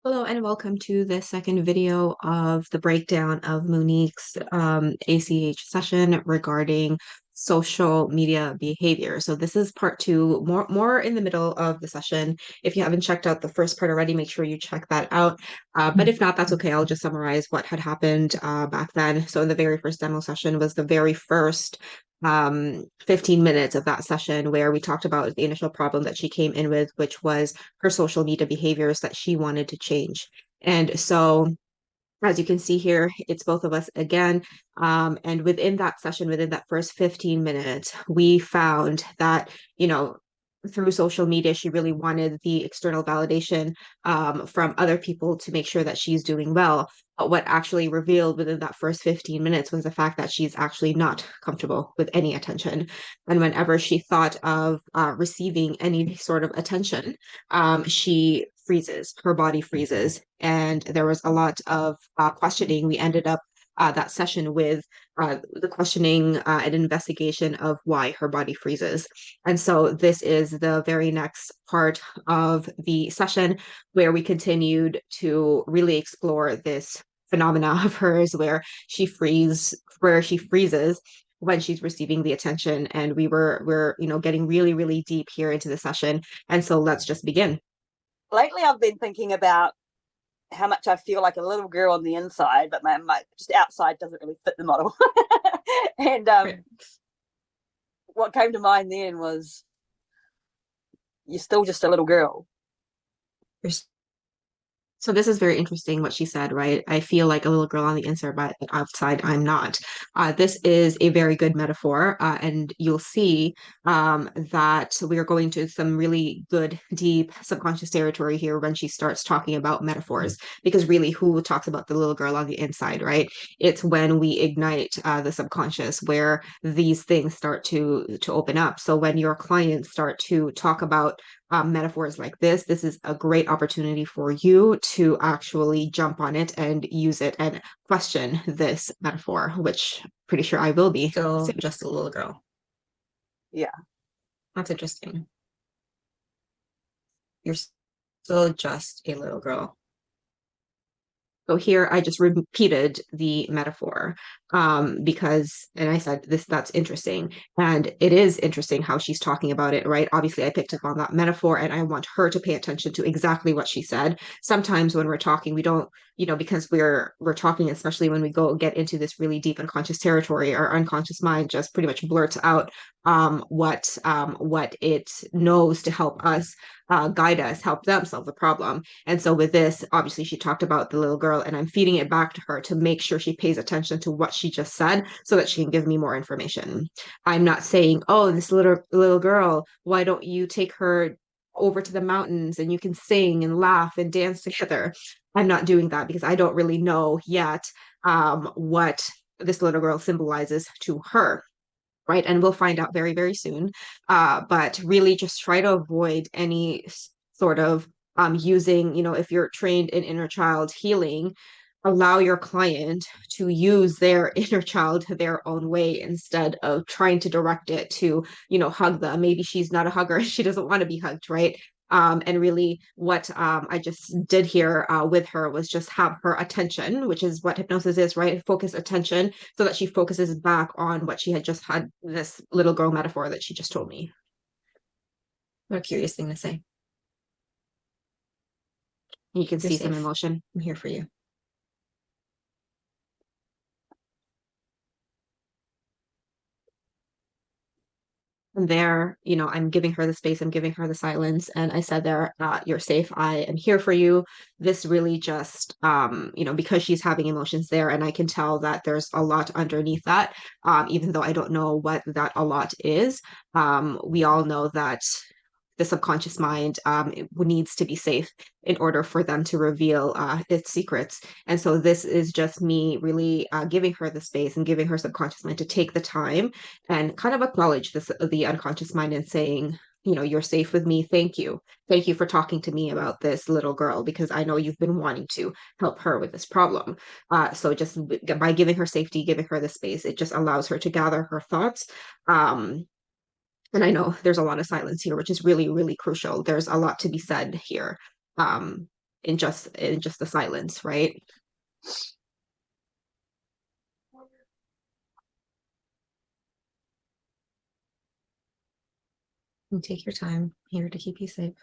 Hello and welcome to the second video of the breakdown of Monique's ACH session regarding social media behavior. So this is part two, more in the middle of the session. If you haven't checked out the first part already, make sure you check that out. But if not, that's okay. I'll just summarize what had happened back then. So in the very first demo session was the very first 15 minutes of that session where we talked about the initial problem that she came in with, which was her social media behaviors that she wanted to change. And so, as you can see here, it's both of us again. And within that session, within that first 15 minutes, we found that, through social media, she really wanted the external validation from other people to make sure that she's doing well. But what actually revealed within that first 15 minutes was the fact that she's actually not comfortable with any attention. And whenever she thought of receiving any sort of attention, she freezes, her body freezes. And there was a lot of questioning. We ended up that session with the questioning and investigation of why her body freezes. And so this is the very next part of the session where we continued to really explore this phenomena of hers where she freezes when she's receiving the attention. And we're getting really, really deep here into the session. And so let's just begin. Lately I've been thinking about how much I feel like a little girl on the inside, but my just outside doesn't really fit the model. And what came to mind then was, you're still just a little girl. So this is very interesting what she said, right? I feel like a little girl on the inside, but outside I'm not. This is a very good metaphor, and you'll see that we are going to some really good, deep subconscious territory here when she starts talking about metaphors. Because really, who talks about the little girl on the inside, right? It's when we ignite the subconscious where these things start to open up. So when your clients start to talk about metaphors like this is a great opportunity for you to actually jump on it and use it and question this metaphor, which I'm pretty sure I will be. Still just a little girl. Yeah. That's interesting. You're still just a little girl. So here I just repeated the metaphor because, and I said that's interesting. And it is interesting how she's talking about it, right? Obviously, I picked up on that metaphor and I want her to pay attention to exactly what she said. Sometimes when we're talking, we don't, because we're talking, especially when we get into this really deep unconscious territory, our unconscious mind just pretty much blurts out what it knows to help us guide us, help them solve the problem. And so with this, obviously, she talked about the little girl, and I'm feeding it back to her to make sure she pays attention to what she just said so that she can give me more information. I'm not saying, oh, this little girl, why don't you take her over to the mountains and you can sing and laugh and dance together. I'm not doing that because I don't really know yet what this little girl symbolizes to her. Right. And we'll find out very, very soon. But really just try to avoid any sort of using, if you're trained in inner child healing, allow your client to use their inner child their own way instead of trying to direct it to, hug them. Maybe she's not a hugger. She doesn't want to be hugged, right? And really, what I just did here with her was just have her attention, which is what hypnosis is, right? Focus attention so that she focuses back on what she had just had, this little girl metaphor that she just told me. What a curious thing to say. You can see some emotion. I'm here for you. And there, I'm giving her the space, I'm giving her the silence. And I said there, you're safe. I am here for you. This really just, because she's having emotions there, and I can tell that there's a lot underneath that, even though I don't know what that a lot is. We all know that the subconscious mind it needs to be safe in order for them to reveal its secrets. And so this is just me really giving her the space and giving her subconscious mind to take the time and kind of acknowledge the unconscious mind and saying, you're safe with me. Thank you. Thank you for talking to me about this little girl, because I know you've been wanting to help her with this problem. So just by giving her safety, giving her the space, it just allows her to gather her thoughts. And I know there's a lot of silence here, which is really, really crucial. There's a lot to be said here. in just the silence, right? And take your time, here to keep you safe.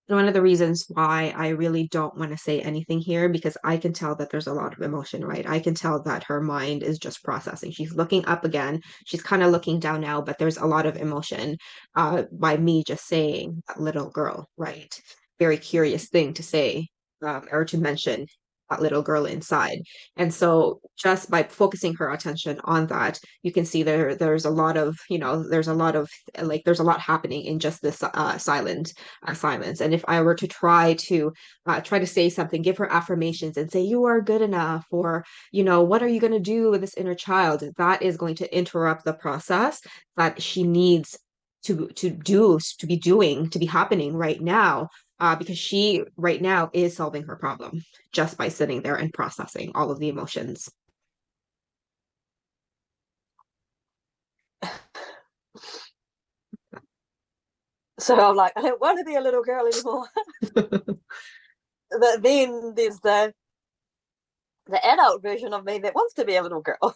One of the reasons why I really don't want to say anything here, because I can tell that there's a lot of emotion, right? I can tell that her mind is just processing. She's looking up again. She's kind of looking down now, but there's a lot of emotion by me just saying that little girl, right? Very curious thing to say or to mention that little girl inside. And so just by focusing her attention on that, you can see there's a lot of, there's a lot of there's a lot happening in just this silence. And if I were to try to say something, give her affirmations and say, you are good enough, or, what are you going to do with this inner child? That is going to interrupt the process that she needs to be happening right now. Because she right now is solving her problem just by sitting there and processing all of the emotions. So I'm like, I don't want to be a little girl anymore. But then there's the adult version of me that wants to be a little girl.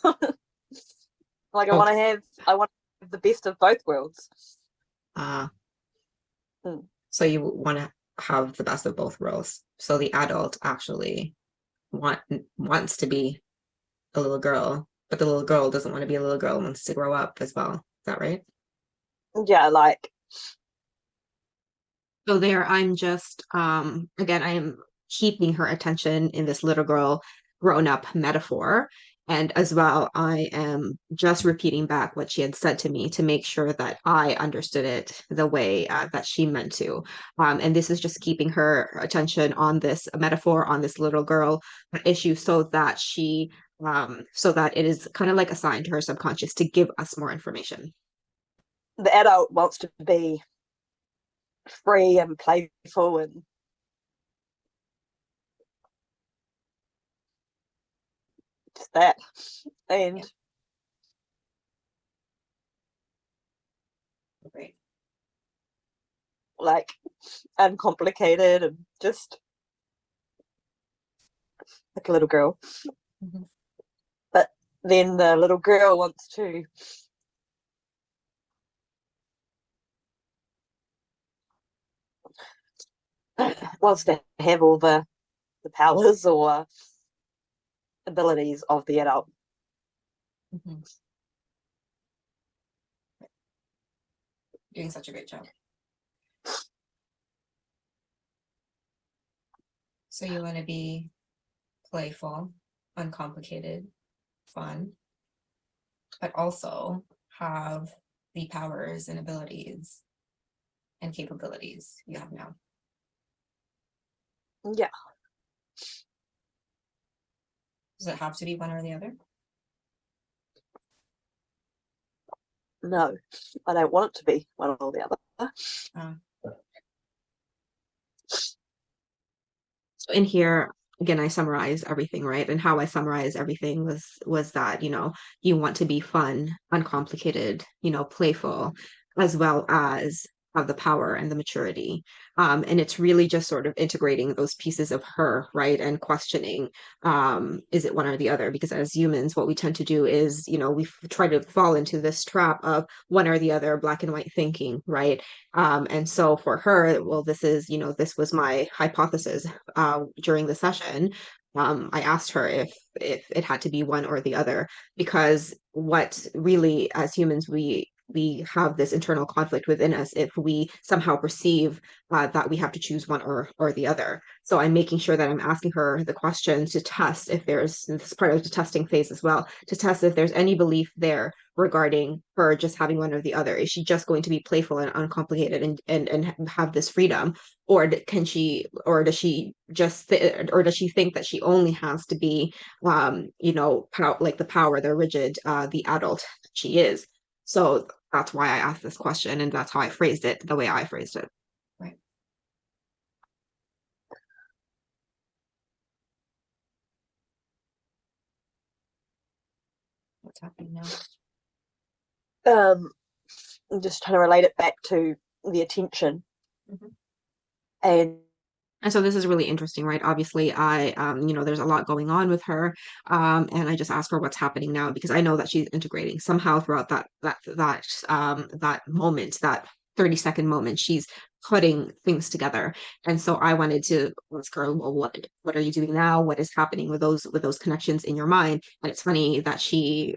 Like I want to have the best of both worlds. So you want to have the best of both worlds. So the adult actually wants to be a little girl, but the little girl doesn't want to be a little girl, wants to grow up as well. Is that right? Yeah, like. So there, I'm just, again, I am keeping her attention in this little girl grown up metaphor. And as well, I am just repeating back what she had said to me to make sure that I understood it the way that she meant to. And this is just keeping her attention on this metaphor, on this little girl issue, so that it is kind of like assigned to her subconscious to give us more information. The adult wants to be free and playful and just that, and Great. like uncomplicated and just like a little girl. Mm-hmm. But then the little girl wants to have all the powers or abilities of the adult. Mm-hmm. Doing such a great job. So you want to be playful, uncomplicated, fun, but also have the powers and abilities and capabilities you have now. Yeah. Does it have to be one or the other? No, I don't want it to be one or the other. So in here, again, I summarize everything, right? And how I summarize everything was that, you want to be fun, uncomplicated, playful, as well as have the power and the maturity. And it's really just sort of integrating those pieces of her, right? And questioning, is it one or the other? Because as humans, what we tend to do is, we try to fall into this trap of one or the other, black and white thinking, right? And so for her, well, this was my hypothesis during the session. I asked her if it had to be one or the other, because what really, as humans, we have this internal conflict within us if we somehow perceive that we have to choose one or the other. So I'm making sure that I'm asking her the questions to test if there's, and this is part of the testing phase as well, to test if there's any belief there regarding her just having one or the other. Is she just going to be playful and uncomplicated and have this freedom, or does she think that she only has to be like the power, the rigid, the adult that she is? So that's why I asked this question, and that's how I phrased it the way I phrased it. Right. what's happening now? I'm just trying to relate it back to the attention. Mhm. And so this is really interesting, right? Obviously, there's a lot going on with her, and I just ask her what's happening now because I know that she's integrating somehow throughout that moment, that 30-second moment, she's putting things together. And so I wanted to ask her, well, what are you doing now? What is happening with those connections in your mind? And it's funny that she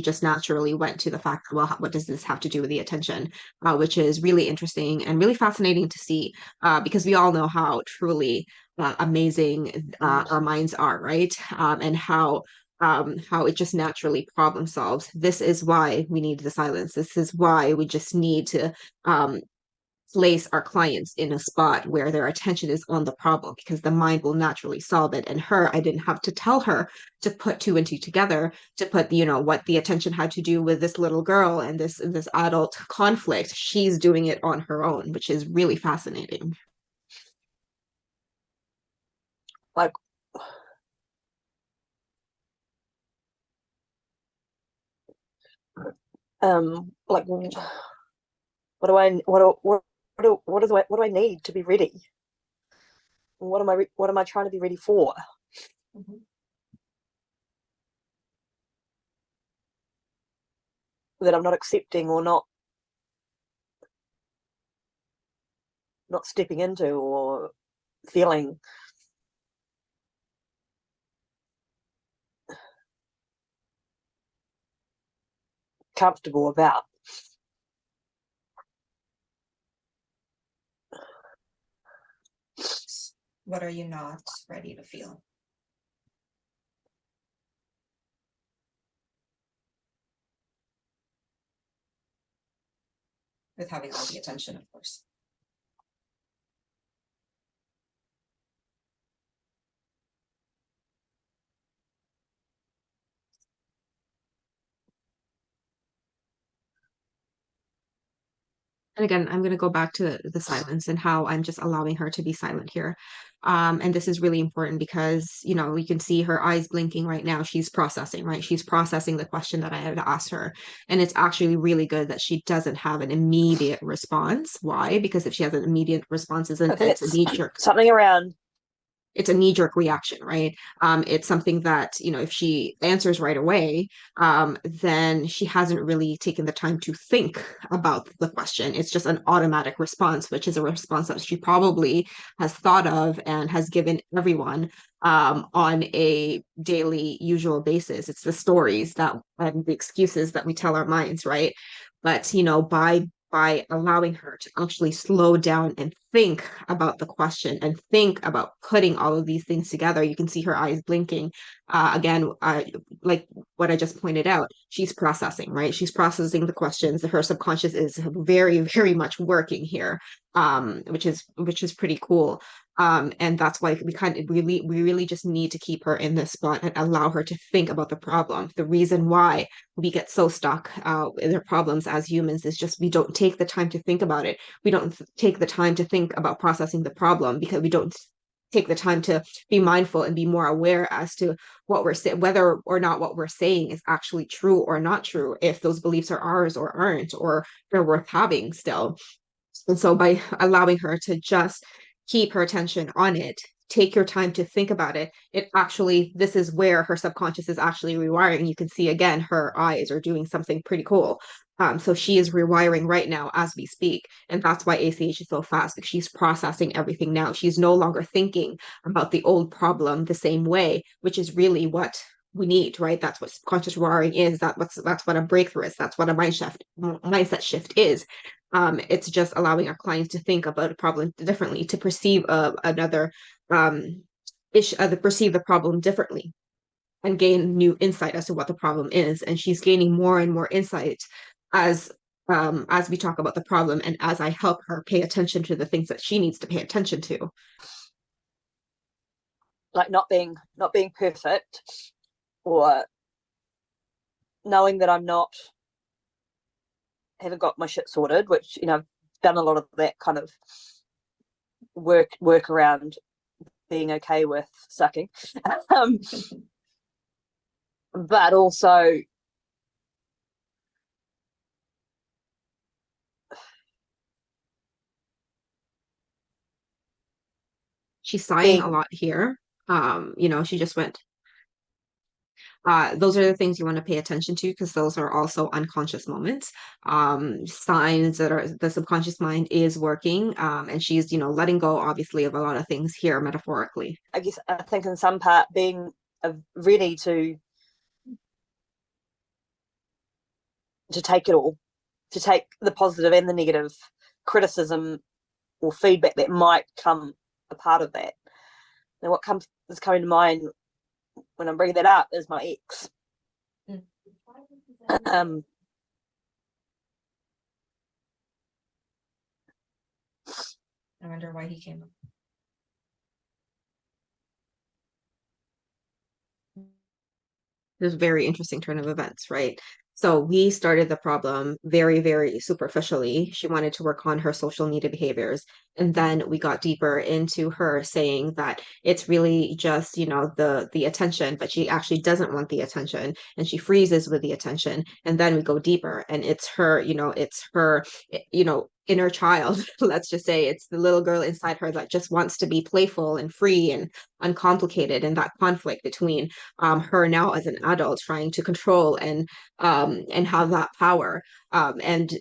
just naturally went to the fact, well, what does this have to do with the attention? Which is really interesting and really fascinating to see, because we all know how truly amazing our minds are, right? And how it just naturally problem solves. This is why we need the silence. This is why we just need to um, place our clients in a spot where their attention is on the problem because the mind will naturally solve it. And I didn't have to tell her to put two and two together to put, what the attention had to do with this little girl and this adult conflict. She's doing it on her own, which is really fascinating. like, like, what do I what do I need to be ready? What am I trying to be ready for? Mhm. That I'm not accepting or not stepping into or feeling comfortable about. What are you not ready to feel? With having all the attention, of course. And again, I'm going to go back to the silence and how I'm just allowing her to be silent here. And this is really important because, we can see her eyes blinking right now. She's processing, right? She's processing the question that I had asked her. And it's actually really good that she doesn't have an immediate response. Why? Because if she has an immediate response, I think it's a it's knee jerk. something around. It's a knee-jerk reaction, right? It's something that, if she answers right away, then she hasn't really taken the time to think about the question. It's just an automatic response, which is a response that she probably has thought of and has given everyone on a daily usual basis. It's the stories that and the excuses that we tell our minds, right? But by allowing her to actually slow down and think about the question and think about putting all of these things together, you can see her eyes blinking. Again, like what I just pointed out, she's processing, right? She's processing the questions. Her subconscious is very, very much working here, which is pretty cool. And that's why we really just need to keep her in this spot and allow her to think about the problem. The reason why we get so stuck in our problems as humans is just we don't take the time to think about it. We don't take the time to think about processing the problem because we don't take the time to be mindful and be more aware as to what we're saying, whether or not what we're saying is actually true or not true, if those beliefs are ours or aren't, or they're worth having still. And so by allowing her to just keep her attention on it, take your time to think about it, this is where her subconscious is actually rewiring. You can see again, her eyes are doing something pretty cool. So she is rewiring right now as we speak. And that's why ACH is so fast, because she's processing everything now. She's no longer thinking about the old problem the same way, which is really what we need, right? That's what conscious rewiring is. That's what a breakthrough is. That's what a mindset shift is. It's just allowing our clients to think about a problem differently, to perceive another issue, perceive the problem differently, and gain new insight as to what the problem is. And she's gaining more and more insight as we talk about the problem and as I help her pay attention to the things that she needs to pay attention to. Like not being perfect, or knowing that I'm not haven't got my shit sorted, which I've done a lot of that kind of work around being okay with sucking. But also She's sighing a being lot here. She just went. Those are the things you want to pay attention to because those are also unconscious moments, signs that are the subconscious mind is working, and she's, letting go, obviously, of a lot of things here metaphorically. I guess I think in some part being ready to take it all, to take the positive and the negative criticism or feedback that might come a part of that. Now, what is coming to mind when I'm bringing that up is my ex. I wonder why he came up. This very interesting turn of events, right? So we started the problem very, very superficially. She wanted to work on her social media behaviors. And then we got deeper into her saying that it's really just, the attention, but she actually doesn't want the attention and she freezes with the attention. And then we go deeper and it's her, inner child. Let's just say it's the little girl inside her that just wants to be playful and free and uncomplicated. And that conflict between her now as an adult trying to control and have that power. And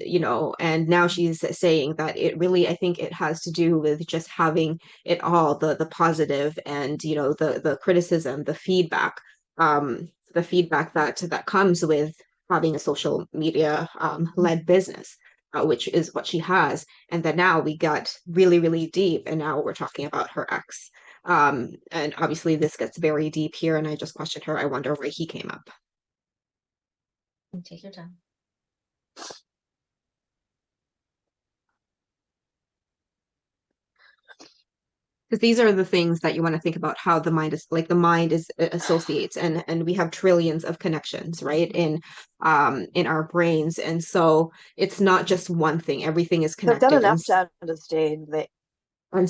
now she's saying that it really, I think it has to do with just having it all, the positive and, the criticism, the feedback that comes with having a social media led business. Which is what she has. And then now we got really, really deep. And now we're talking about her ex. And obviously this gets very deep here. And I just questioned her. I wonder where he came up. Take your time. Because these are the things that you want to think about how the mind is like the mind is associates and we have trillions of connections, right, in our brains. And so it's not just one thing, everything is So I've done connected. enough to understand that. And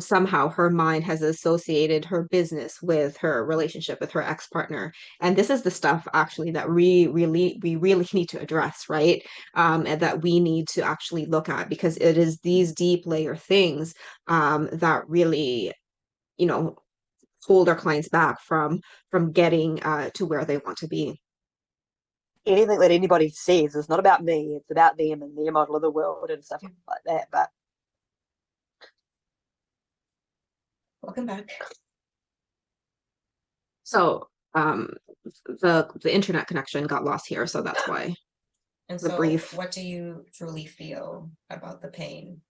somehow her mind has associated her business with her relationship with her ex-partner. And this is the stuff actually that we really need to address, right? And that we need to actually look at because it is these deep layer things that really, hold our clients back from getting to where they want to be. Anything that anybody says is not about me, it's about them and their model of the world and stuff like that. But welcome back. So the internet connection got lost here, so that's why. And the so brief. What do you truly feel about the pain?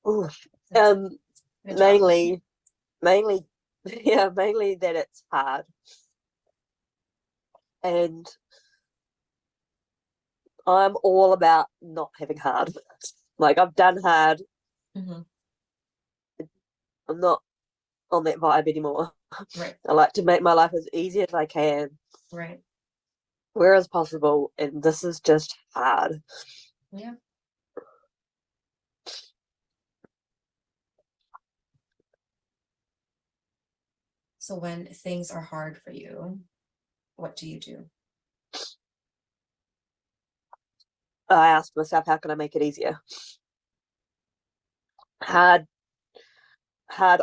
ooh, Good job. mainly that it's hard. And I'm all about not having hard. Like I've done hard. Mhm. I'm not on that vibe anymore. Right. I like to make my life as easy as I can, Right. where as possible, and this is just hard. Yeah. So when things are hard for you, what do you do? I ask myself, how can I make it easier? Hard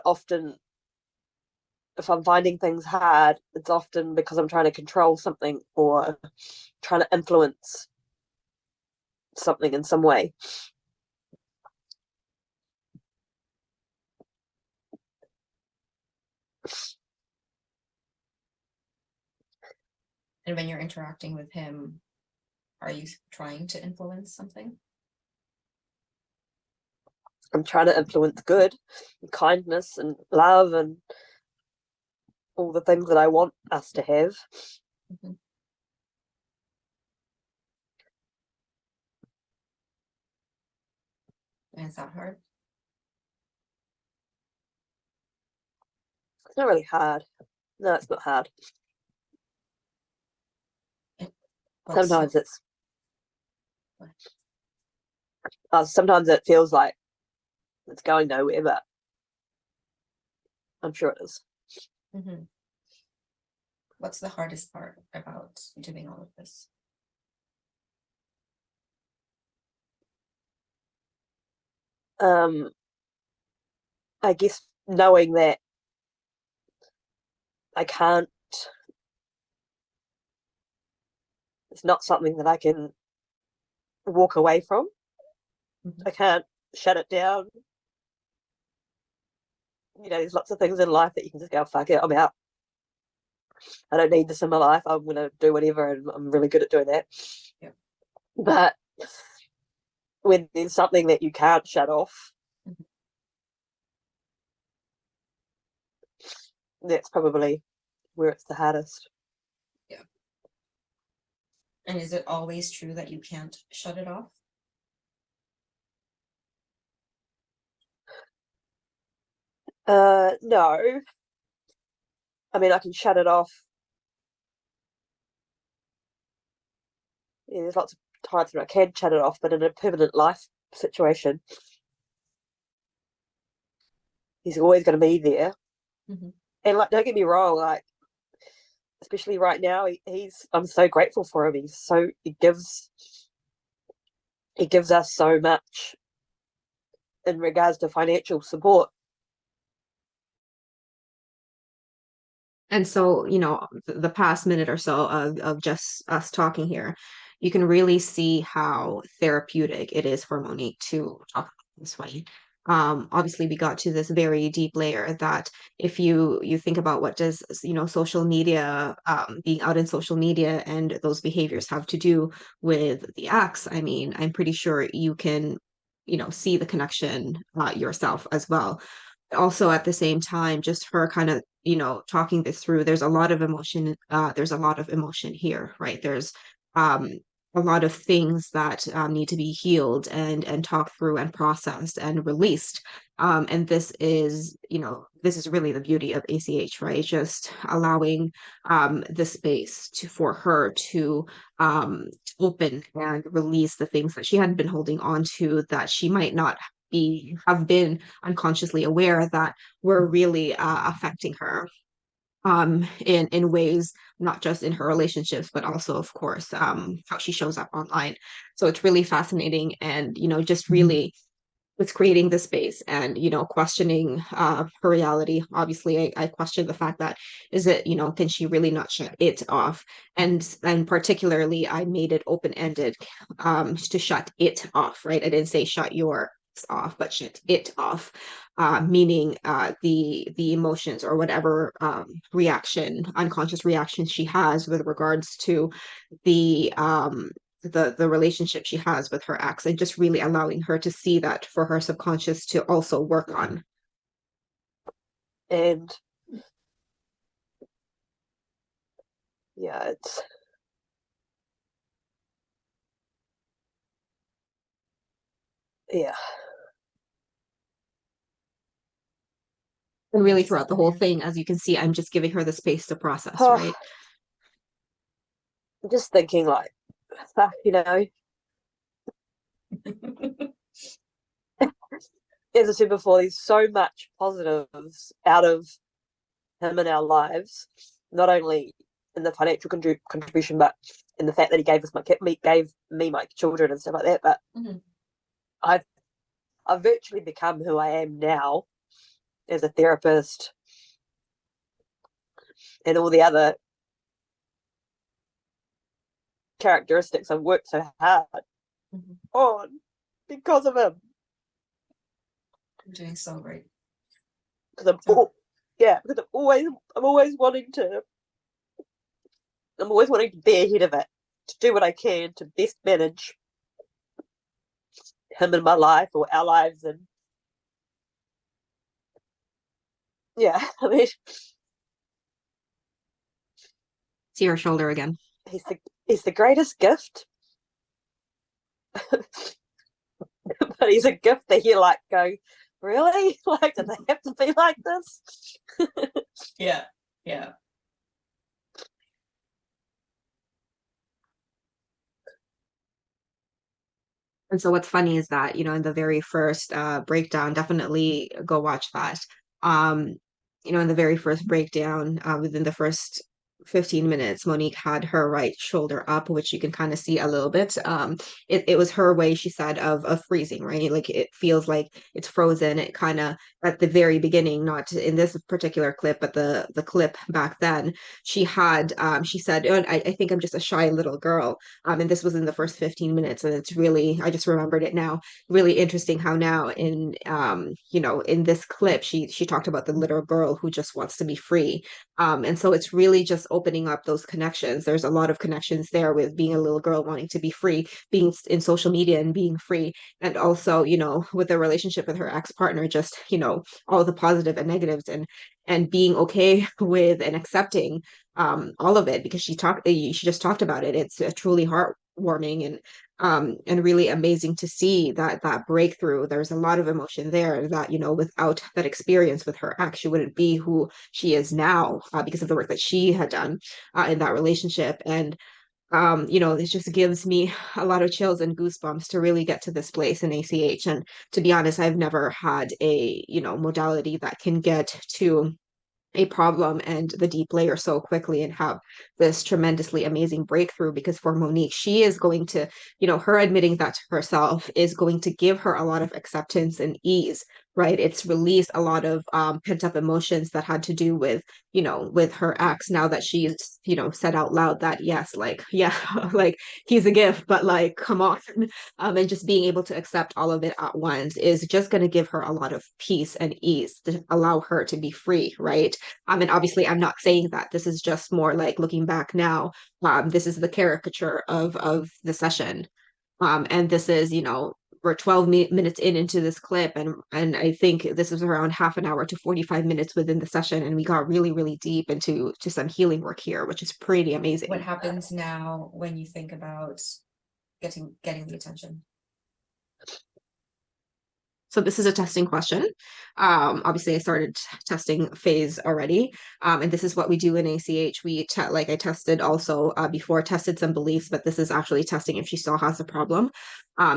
often, if I'm finding things hard, it's often because I'm trying to control something or trying to influence something in some way. And when you're interacting with him, are you trying to influence something? I'm trying to influence good and kindness and love and all the things that I want us to have. Mm-hmm. And is that hard? It's not really hard. No, it's not hard. Sometimes sometimes it feels like it's going nowhere, but I'm sure it is. Mm-hmm. What's the hardest part about doing all of this? I guess knowing that I can't, it's not something that I can walk away from. I can't shut it down. There's lots of things in life that you can just go, fuck it, I'm out. I don't need this in my life. I'm going to do whatever, and I'm really good at doing that. Yeah. But when there's something that you can't shut off, that's probably where it's the hardest. Yeah. And is it always true that you can't shut it off? No. I mean, I can shut it off. Yeah, there's lots of times when I can shut it off, but in a permanent life situation, he's always going to be there. And don't get me wrong, especially right now, I'm so grateful for him. He gives us so much in regards to financial support. And so, the past minute or so of just us talking here, you can really see how therapeutic it is for Monique to talk this way. Obviously, we got to this very deep layer that if you think about what does, social media, being out in social media and those behaviors have to do with the acts, I mean, I'm pretty sure you can, see the connection yourself as well. Also at the same time, just her kind of, talking this through, there's a lot of emotion, here, right? There's um a lot of things that need to be healed and talked through and processed and released. And this is really the beauty of ACH, right? Just allowing the space for her to open and release the things that she had been holding on to, that she might not have been unconsciously aware that were really affecting her in ways, not just in her relationships, but also, of course, how she shows up online. So it's really fascinating, and just really it's creating the space and questioning her reality. Obviously, I question the fact that, is it, can she really not shut it off? And particularly, I made it open-ended, to shut it off, right? I didn't say shut your off, but shut it off, meaning the emotions or whatever unconscious reaction she has with regards to the relationship she has with her ex, and just really allowing her to see that for her subconscious to also work on. And yeah, yeah. And really throughout the whole thing, as you can see, I'm just giving her the space to process, right? I'm just thinking as I said before, there's so much positives out of him in our lives, not only in the financial contribution, but in the fact that he gave me my children and stuff like that. But I've virtually become who I am now as a therapist, and all the other characteristics I've worked so hard on because of him. I'm doing so great. Because I'm always wanting to be ahead of it, to do what I can to best manage him in my life, or our lives. And yeah, I mean, See her shoulder again. He's the greatest gift. But he's a gift that you go, really? Do they have to be like this? Yeah. And so what's funny is that, in the very first breakdown, definitely go watch that. In the very first breakdown, within the first 15 minutes, Monique had her right shoulder up, which you can kind of see a little bit. It was her way, she said, of freezing, right? Like it feels like it's frozen. It kind of at the very beginning, not in this particular clip, but the clip back then, she said, oh, I think I'm just a shy little girl. And this was in the first 15 minutes, and it's really, I just remembered it now, really interesting how now in in this clip she talked about the little girl who just wants to be free. And so it's really just opening up those connections. There's a lot of connections there with being a little girl wanting to be free, being in social media and being free, and also, with the relationship with her ex-partner, just, all the positive and negatives, and being okay with and accepting all of it, because she just talked about it. It's truly heartwarming and really amazing to see that breakthrough. There's a lot of emotion there that, without that experience with her ex, she wouldn't be who she is now, because of the work that she had done in that relationship. And it just gives me a lot of chills and goosebumps to really get to this place in ACH. And to be honest, I've never had a, modality that can get to a problem and the deep layer so quickly and have this tremendously amazing breakthrough. Because for Monique, she is going to, her admitting that to herself is going to give her a lot of acceptance and ease, right? It's released a lot of pent up emotions that had to do with, with her ex, now that she's, said out loud that, yes, like, yeah, like he's a gift, but like, come on. And just being able to accept all of it at once is just going to give her a lot of peace and ease to allow her to be free, right? And obviously, I'm not saying that. This is just more like looking back now. This is the caricature of the session. And this is, we're 12 minutes into this clip, and I think this is around half an hour to 45 minutes within the session, and we got really, really deep into some healing work here, which is pretty amazing. What happens now when you think about getting the attention? So this is a testing question. Obviously, I started testing phase already, and this is what we do in ACH. Like I tested also before, tested some beliefs, but this is actually testing if she still has a problem.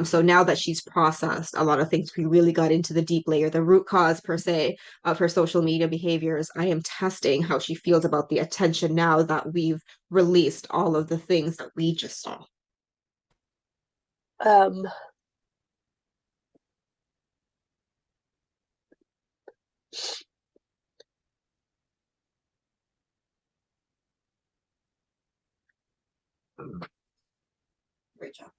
So now that she's processed a lot of things, we really got into the deep layer, the root cause per se of her social media behaviors. I am testing how she feels about the attention now that we've released all of the things that we just saw. Great job.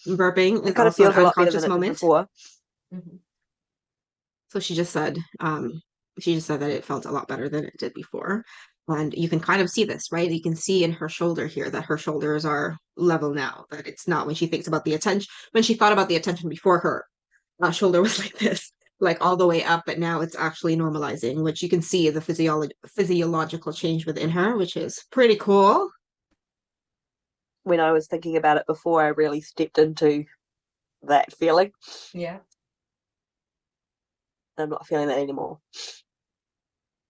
Burping it is kind of also an feels a lot better than unconscious it did moment. before. Mhm. So she just said that it felt a lot better than it did before. And you can kind of see this, right? You can see in her shoulder here that her shoulders are level now, that it's not when she thinks about the attention. When she thought about the attention before, her shoulder was like this, like all the way up, but now it's actually normalizing, which you can see the physiological change within her, which is pretty cool. When I was thinking about it before, I really stepped into that feeling. Yeah. I'm not feeling that anymore.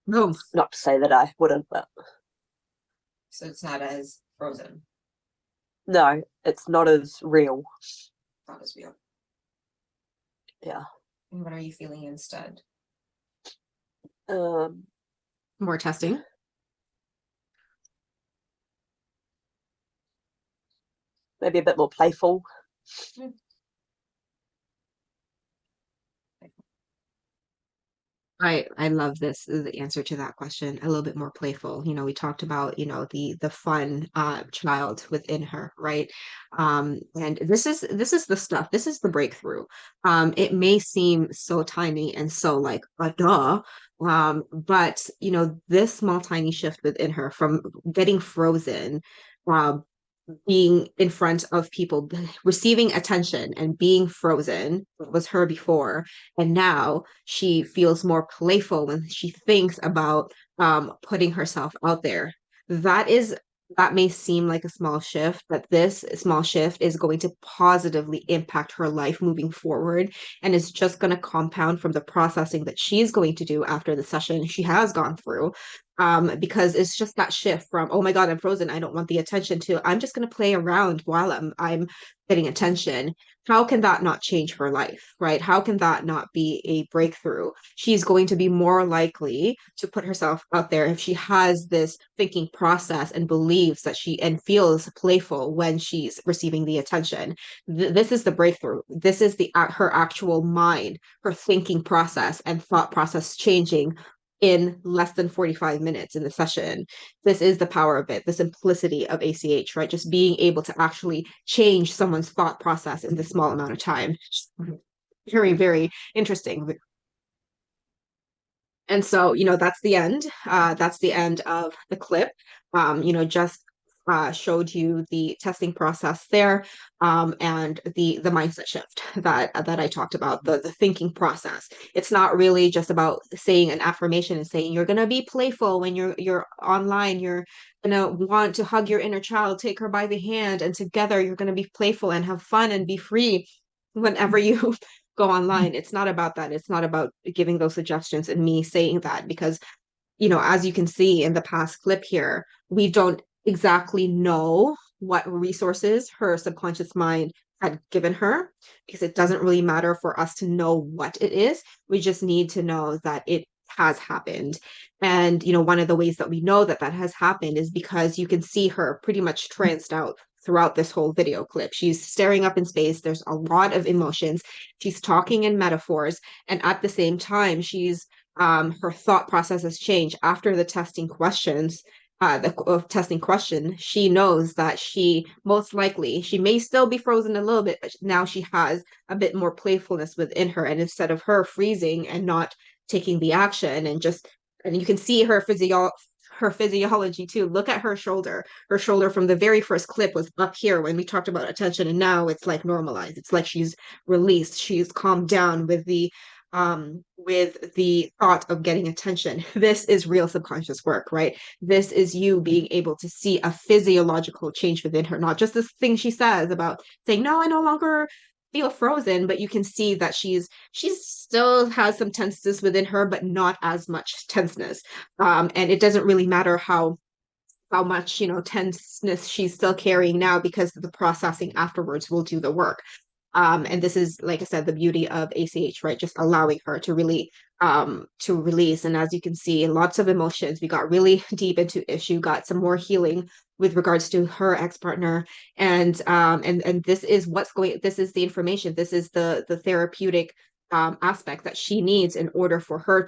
Boom. Not to say that I wouldn't, but So it's not as frozen, no, it's not as real. not as real. Yeah. And what are you feeling instead? More testing. Maybe a bit more playful. I love this, the answer to that question. A little bit more playful. We talked about, the fun child within her, right? And this is the stuff. This is the breakthrough. It may seem so tiny and so like a duh. But this small tiny shift within her from getting frozen, uh, being in front of people, receiving attention and being frozen was her before. And now she feels more playful when she thinks about putting herself out there. That may seem like a small shift, but this small shift is going to positively impact her life moving forward. And it's just going to compound from the processing that she's going to do after the session she has gone through. because it's just that shift from, oh my God, I'm frozen, I don't want the attention, to I'm just going to play around while I'm getting attention. How can that not change her life, right? How can that not be a breakthrough? She's going to be more likely to put herself out there if she has this thinking process and believes that she and feels playful when she's receiving the attention. This is the breakthrough. This is the her actual mind, her thinking process and thought process changing in less than 45 minutes in the session. This is the power of it, the simplicity of ACH, right? Just being able to actually change someone's thought process in this small amount of time. Very, very interesting. And so, that's the end. That's the end of the clip. Just showed you the testing process there, and the mindset shift that I talked about, the thinking process. It's not really just about saying an affirmation and saying you're gonna be playful when you're online. You're gonna want to hug your inner child, take her by the hand, and together you're gonna be playful and have fun and be free whenever you go online. It's not about that. It's not about giving those suggestions and me saying that, because, as you can see in the past clip here, we don't exactly know what resources her subconscious mind had given her, because it doesn't really matter for us to know what it is. We just need to know that it has happened. And, one of the ways that we know that that has happened is because you can see her pretty much tranced out throughout this whole video clip. She's staring up in space. There's a lot of emotions. She's talking in metaphors. And at the same time, her thought process has changed after the testing questions. The testing question, she knows that she may still be frozen a little bit, but now she has a bit more playfulness within her. And instead of her freezing and not taking the action and you can see her physiology too. Look at her shoulder. Her shoulder from the very first clip was up here when we talked about attention, and now it's like normalized. It's like she's released. She's calmed down with the thought of getting attention. This is real subconscious work, right? This is you being able to see a physiological change within her, not just this thing she says about saying, no, I no longer feel frozen, but you can see that she still has some tenseness within her, but not as much tenseness. And it doesn't really matter how much tenseness she's still carrying now, because the processing afterwards will do the work. And this is, like I said, the beauty of ACH, right? Just allowing her to really to release. And as you can see, lots of emotions. We got really deep into issue, got some more healing with regards to her ex-partner. And this is this is the information. This is the therapeutic aspect that she needs in order for her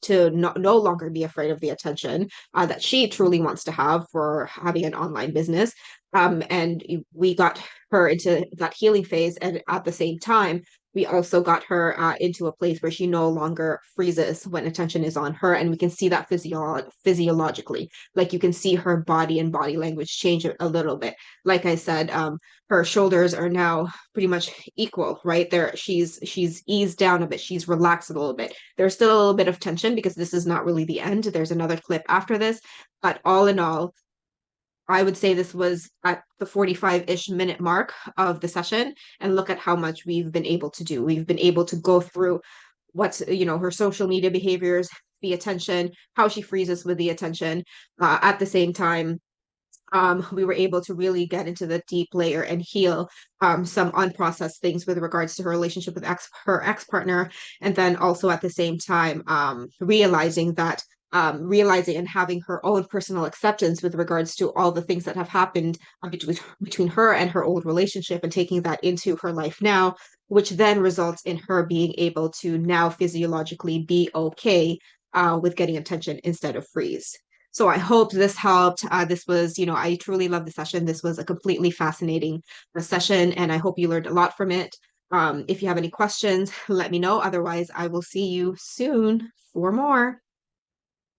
to no longer be afraid of the attention that she truly wants to have for having an online business. And we got her into that healing phase, and at the same time, we also got her into a place where she no longer freezes when attention is on her, and we can see that physiologically. Like, you can see her body and body language change a little bit. Like I said, her shoulders are now pretty much equal, right? She's eased down a bit. She's relaxed a little bit. There's still a little bit of tension because this is not really the end. There's another clip after this, but all in all, I would say this was at the 45-ish minute mark of the session, and look at how much we've been able to do. We've been able to go through what's, her social media behaviors, the attention, how she freezes with the attention. At the same time, we were able to really get into the deep layer and heal some unprocessed things with regards to her relationship with her ex-partner. And then also at the same time, realizing and having her own personal acceptance with regards to all the things that have happened between her and her old relationship, and taking that into her life now, which then results in her being able to now physiologically be okay with getting attention instead of freeze. So I hope this helped. This was, I truly love the session. This was a completely fascinating session, and I hope you learned a lot from it. If you have any questions, let me know. Otherwise, I will see you soon for more.